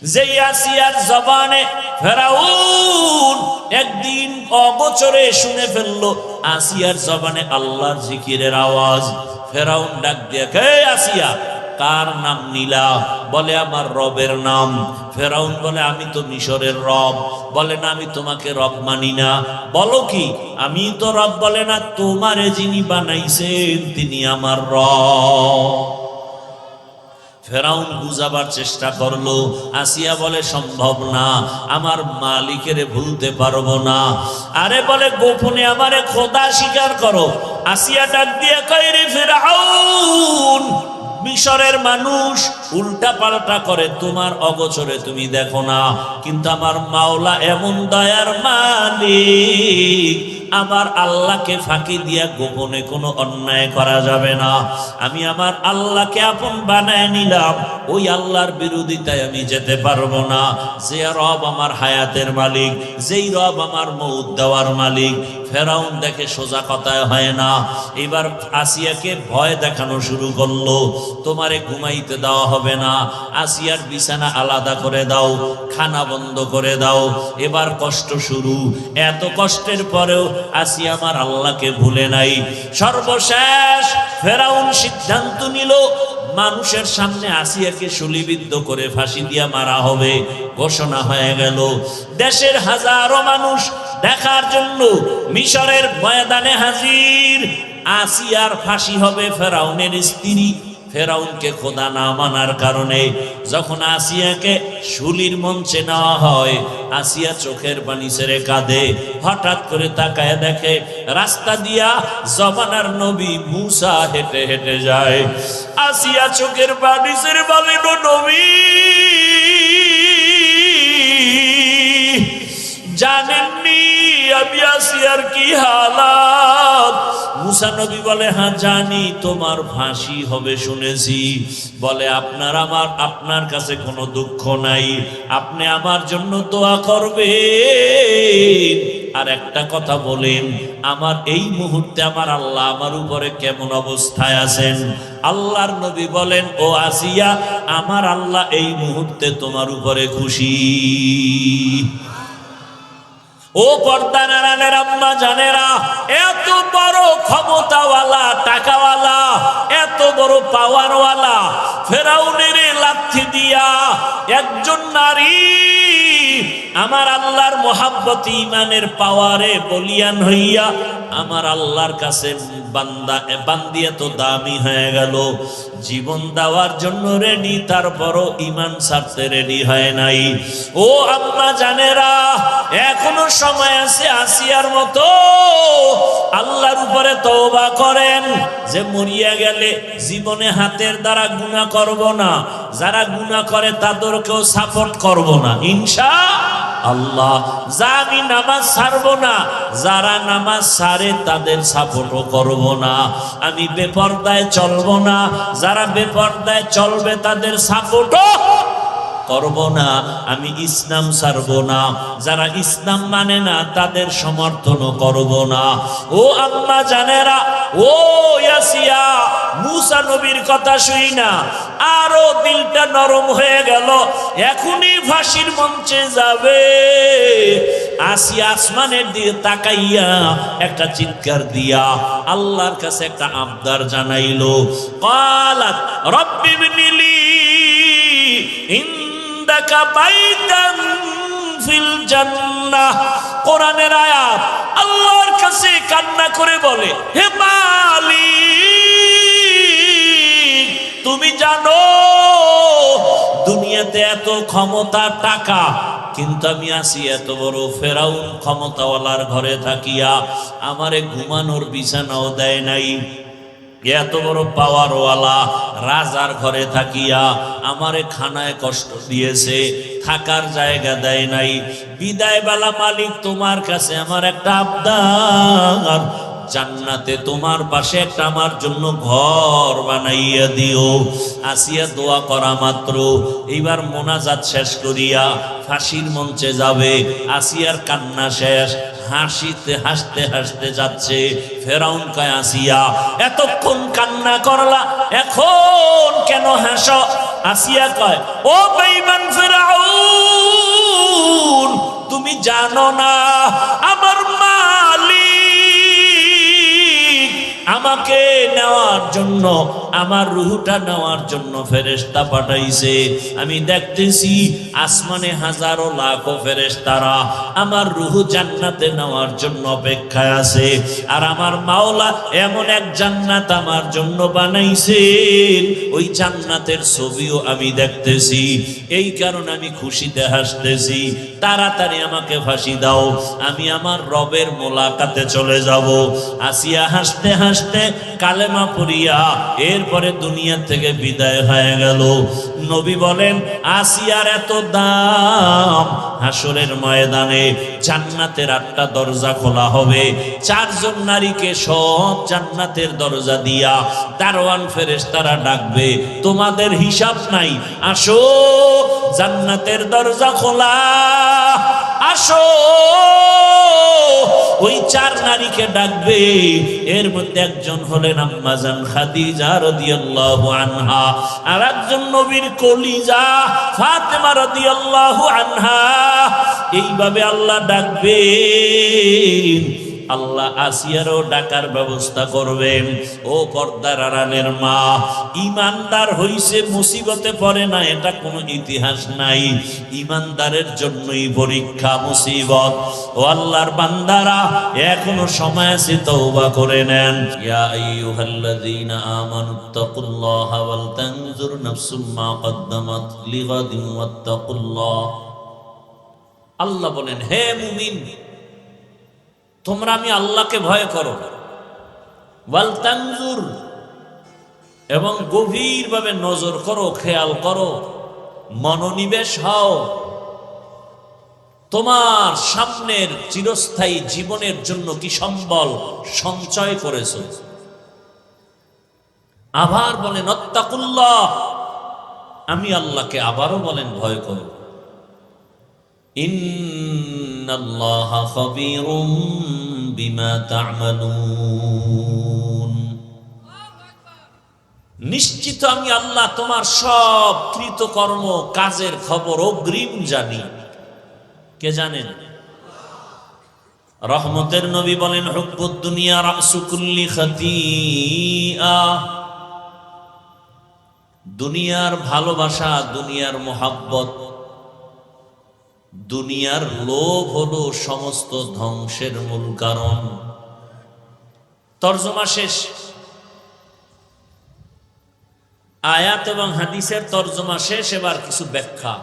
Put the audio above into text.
যেই আসিয়ার জবানে ফেরাউন একদিন অগোচরে শুনে ফেললো আসিয়ার জবানে আল্লাহর জিকিরের আওয়াজ। ফেরাউন ডাক দিয়ে, কে আসিয়া, কার নাম নিলা? বলে আমার রবের নাম। ফেরাউন বলে আমি তো মিশরের রব। বলে না, আমি তোমাকে রব মানি না। বলো কি? আমি তো রব। বলে না, তোমারে যিনি বানাইছেন তিনি আমার রব। ফেরাউন বুঝাবার চেষ্টা করলো। আসিয়া বলে সম্ভব না, আমার মালিকের ভুলতে পারবো না। আরে বলে গোপনে আমারে খোদা স্বীকার করো। আসিয়া ডাক দিয়ে কয়, রে ফেরাউন, মিশরের মানুষ উল্টা পাল্টা করে, তোমার অগোচরে তুমি দেখো না, কিন্তু আমার মাওলা এমন দয়ার মালিক, আমার আল্লাহকে ফাঁকি দিয়া গোপনে কোনো অন্যায় করা যাবে না। আমি আমার আল্লাহকে আপন বানায় নিলাম, ওই আল্লাহর বিরোধিতায় আমি যেতে পারবো না। যে রব আমার হায়াতের মালিক, যেই রব আমার মউত দেওয়ার মালিক। ফেরাউন দেখে সোজা কথায় হয় না। এবার আসিয়াকে ভয় দেখানো শুরু করলো, তোমারে ঘুমাইতে দেওয়া হবে না, আসিয়ার বিছানা আলাদা করে দাও, খানা বন্ধ করে দাও। এবার কষ্ট শুরু। এত কষ্টের পরেও আসিয়া আমার আল্লাহকে ভুলে নাই। সর্বশেষ ফেরাউন সিদ্ধান্ত নিল, মানুষের সামনে আসিয়াকে শুলিবিদ্ধ করে ফাঁসি দিয়া মারা হবে। ঘোষণা হয়ে গেল। দেশের হাজারো মানুষ দেখার জন্য মিশরের ময়দানে হাজির। আসিয়ার ফাঁসি হবে ফেরাউনের স্ত্রী। ফেরাউনকে খোদা না মানার কারণে যখন আসিয়াকে শুলির মঞ্চে নেওয়া হয়, আসিয়া চোখের পানি ছেড়ে কাঁদে। হঠাৎ করে তাকায় দেখে রাস্তা দিয়া জমানার নবী মুসা হেঁটে হেঁটে যায়। আসিয়া চোখের পানি ছেড়ে বলে, নবী, জানেননি আমি আসিয়ার কি হালাত? মুসা নবী বলে, হ্যাঁ জানি, তোমার ফাঁসি হবে শুনেছি। বলে, আপনার কাছে কোনো দুঃখ নাই, আপনি আমার জন্য দোয়া করবেন। আর একটা কথা বলেন, আমার এই মুহূর্তে আমার আল্লাহ আমার উপরে কেমন অবস্থায় আছেন? আল্লাহর নবী বলেন, ও আসিয়া, আমার আল্লাহ এই মুহূর্তে তোমার উপরে খুশি। ও পর্দার আড়ালের আম্মা জানেরা, এত বড় ক্ষমতাওয়ালা, টাকাওয়ালা, এত বড় পাওয়ারওয়ালা ফেরাউনের লাথি দিয়া একজন নারী আমার আল্লাহর মহাব্বত ইমানের পাওয়ারে বলিয়ান হইয়া আমার আল্লাহর কাছে বান্দি এত দামি হয়ে গেল, জীবন দেওয়ার জন্য রেডি, তারপরও ইমান ছাড়তে রেডি হয় নাই। ও আম্মা জানেরা, এখনো সময় আছে আসিয়ার মতো আল্লাহর উপরে তওবা করেন, যে মরিয়া গেলে জীবনে হাতের দ্বারা গুনাহ করব না, যারা গুনাহ করে তাদেরকেও সাপোর্ট করব না ইনশাআল্লাহ। যা আমি নামাজ ছাড়ব না, যারা নামাজ ছাড়ে তাদের সাপোর্টও করব না। আমি বেপরদায় চলব না, যারা বেপরদায় চলবে তাদের সাপোর্টও করব না। আমি ইসলাম ছাড়ব না, যারা ইসলাম মানে না তাদের সমর্থনও করব না। ও আম্মা জানেরা, ও আসিয়া মুসা নবীর কথা শুই না আরো দিলটা নরম হয়ে গেল। এখনই ফাঁসির মঞ্চে যাবে। আসিয়া আসমানের দিকে তাকাইয়া একটা চিৎকার দিয়া আল্লাহর কাছে একটা আবদার জানাইলো। ক্বালাত রব্বি ইবনিলি ইনদাকা বাইতান ফিল জান্নাহ। কোরআনের আয়াত। আল্লাহর কাছে কান্না করে বলে, হে মালিক, তুমি জানো দুনিয়াতে এত ক্ষমতা, টাকা, কিন্তু আমি আসি এত বড় ফেরাউন ক্ষমতাওয়ালার ঘরে থাকিয়া আমারে ঘুমানোর বিছানাও দেয় নাই। এত বড় পাওয়ারওয়ালা রাজার ঘরে থাকিয়া আমারে খানায় কষ্ট দিয়েছে, থাকার জায়গা দেয় নাই। বিদায় বেলা মালিক, তোমার কাছে আমার একটা আবদার, জান্নাতে তোমার পাশে একটা আমার জন্য ঘর বানাইয়া দিও। আসিয়া দোয়া করা মাত্র এইবার মোনাজাত শেষ করিয়া ফাঁসির মঞ্চে যাবে। আসিয়ার কান্না শেষ, হাসিতে হাসতে হাসতে যাচ্ছে। ফেরাউন কয়, আসিয়া এতক্ষণ কান্না করলা, এখন কেন হাসো? আসিয়া কয়, ও বেঈমান ফেরাউন, জানো না আমার মালিক আমাকে নেওয়ার জন্য, আমার রূহটা নেওয়ার জন্য ফেরেশতা পাঠাইছে। আমি দেখতেছি আসমানে হাজারো লাখো ফেরেশতারা আমার রূহ জান্নাতে নেওয়ার জন্য অপেক্ষায় আছে। আর আমার মাওলা এমন এক জান্নাত আমার জন্য বানাইছেন, ওই জান্নাতের ছবিও আমি দেখতেছি। এই কারণে আমি খুশিতে হাসতেছি। তাড়াতাড়ি আমাকে ফাঁসি দাও, আমি আমার রবের মোলাকাতে চলে যাব। আসিয়া হাসতে হাসতে কালেমা পড়িয়া এরপরে দুনিয়া থেকে বিদায় হয়ে গেল। নবী বলেন আসিয়ার এত দাম, হাসরের ময়দানে জান্নাতের 8টা দরজা খোলা হবে। 4 জন নারীকে সব জান্নাতের দরজা দিয়া দারওয়ান ফেরেশতারা ডাকবে, তোমাদের হিসাব নাই, আসো জান্নাতের দরজা খোলা, আসো। ওই 4 নারীকে ডাকবে, এর মধ্যে একজন হলেন আম্মা জান খাদিজা রাদিয়াল্লাহু আনহা, আর একজন নবীর কলিজা ফাতেমা রাদিয়াল্লাহু আনহা। এইভাবে আল্লাহ ডাকবেন। আল্লাহ আসিয়ারও ডাকার ব্যবস্থা করবেন। ও পর্দার আড়ালের মা, ইমানদার হইছে মুসিবতে পড়ে না, এটা কোনো ইতিহাস নাই। ইমানদারের জন্যই পরীক্ষা মুসিবত। ও আল্লাহর বান্দারা, এখনো সময় আছে, তওবা করে নেন। ইয়া আইয়ুহাল্লাযীনা আমানুত্তাকুল্লাহা ওয়াল তানজুর নাফসুম মা কদ্দামাত লিগাদিন ওয়াত্তাকুল্লাহ। আল্লাহ বলেন, হে মুমিন, তোমরা আমি আল্লাহকে ভয় করো। ওয়াল তানজুর, এবং গভীরভাবে নজর করো, খেয়াল করো, মনোনিবেশ হও। তোমার সামনের চিরস্থায়ী জীবনের জন্য কি সম্বল সঞ্চয় করেছ। আবার বলেন আত্তাকুল্লাহ, আমি আল্লাহকে আবারও বলেন ভয় করো। ইন্নাল্লাহা খাবীরুম বিমা তা'মালুন, নিশ্চিত আমি আল্লাহ তোমার সব কৃতকর্ম কাজের খবর অগ্রিম জানি। কে জানেন? রহমতের নবী বলেন, হুব্বুদ দুনিয়া রাসু কুল্লি খাতিআ, দুনিয়ার ভালোবাসা, দুনিয়ার মোহাব্বত, দুনিয়ার লোভ হলো সমস্ত ধ্বংসের মূল কারণ। তরজমা শেষ। আয়াত এবং হাদিসের তরজমা শেষ, এবার কিছু ব্যাখ্যা।